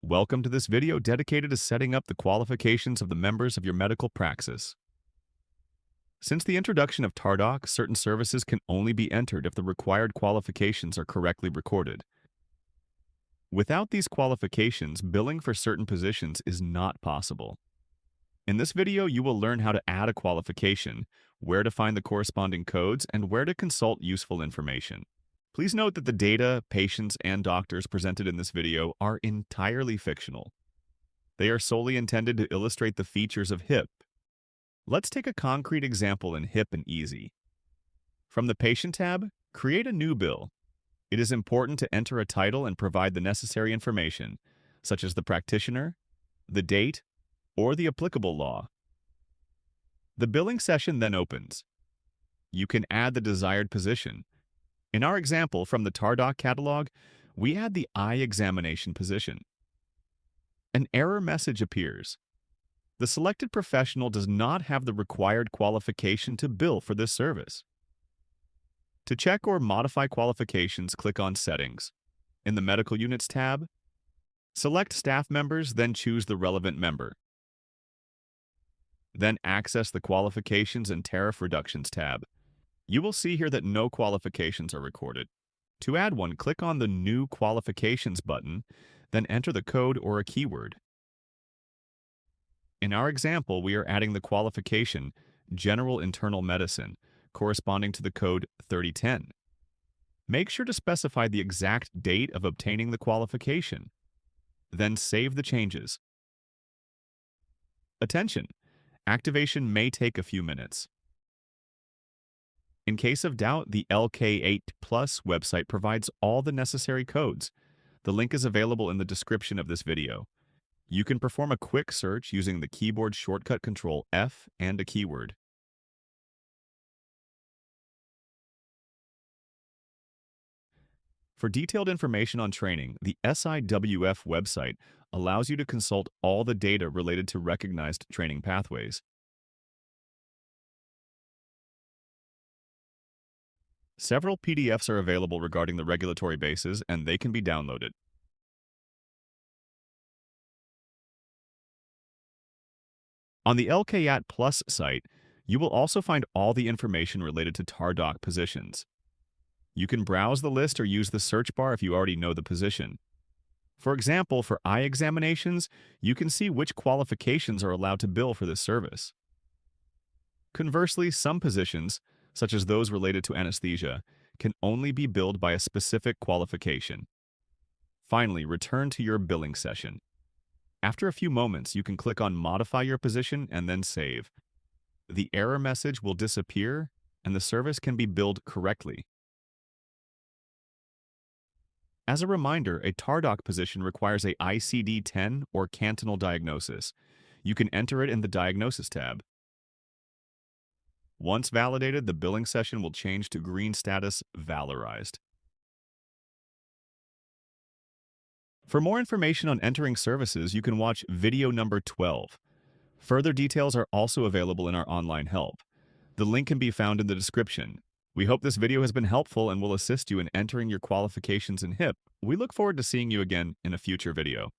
Welcome to this video dedicated to setting up the qualifications of the members of your medical praxis. Since the introduction of TARDOC, certain services can only be entered if the required qualifications are correctly recorded. Without these qualifications, billing for certain positions is not possible. In this video, you will learn how to add a qualification, where to find the corresponding codes, and where to consult useful information. Please note that the data, patients, and doctors presented in this video are entirely fictional. They are solely intended to illustrate the features of HIP. Let's take a concrete example in HIP and Easy. From the Patient tab, create a new bill. It is important to enter a title and provide the necessary information, such as the practitioner, the date, or the applicable law. The billing session then opens. You can add the desired position. In our example from the TARDOC catalog, we add the eye examination position. An error message appears. The selected professional does not have the required qualification to bill for this service. To check or modify qualifications, click on Settings. In the Medical Units tab, select Staff Members, then choose the relevant member. Then access the Qualifications and Tariff Reductions tab. You will see here that no qualifications are recorded. To add one, click on the New Qualifications button, then enter the code or a keyword. In our example, we are adding the qualification General Internal Medicine, corresponding to the code 3010. Make sure to specify the exact date of obtaining the qualification. Then save the changes. Attention! Activation may take a few minutes. In case of doubt, the LK8 Plus website provides all the necessary codes. The link is available in the description of this video. You can perform a quick search using the keyboard shortcut Control F and a keyword. For detailed information on training, the SIWF website allows you to consult all the data related to recognized training pathways. Several PDFs are available regarding the regulatory bases, and they can be downloaded. On the LKAT Plus site, you will also find all the information related to TARDOC positions. You can browse the list or use the search bar if you already know the position. For example, for eye examinations, you can see which qualifications are allowed to bill for this service. Conversely, some positions, such as those related to anesthesia, can only be billed by a specific qualification. Finally, return to your billing session. After a few moments, you can click on Modify Your Position and then Save. The error message will disappear, and the service can be billed correctly. As a reminder, a TARDOC position requires a ICD-10 or cantonal diagnosis. You can enter it in the Diagnosis tab. Once validated, the billing session will change to green status Valorized. For more information on entering services, you can watch video number 12. Further details are also available in our online help. The link can be found in the description. We hope this video has been helpful and will assist you in entering your qualifications in HIP. We look forward to seeing you again in a future video.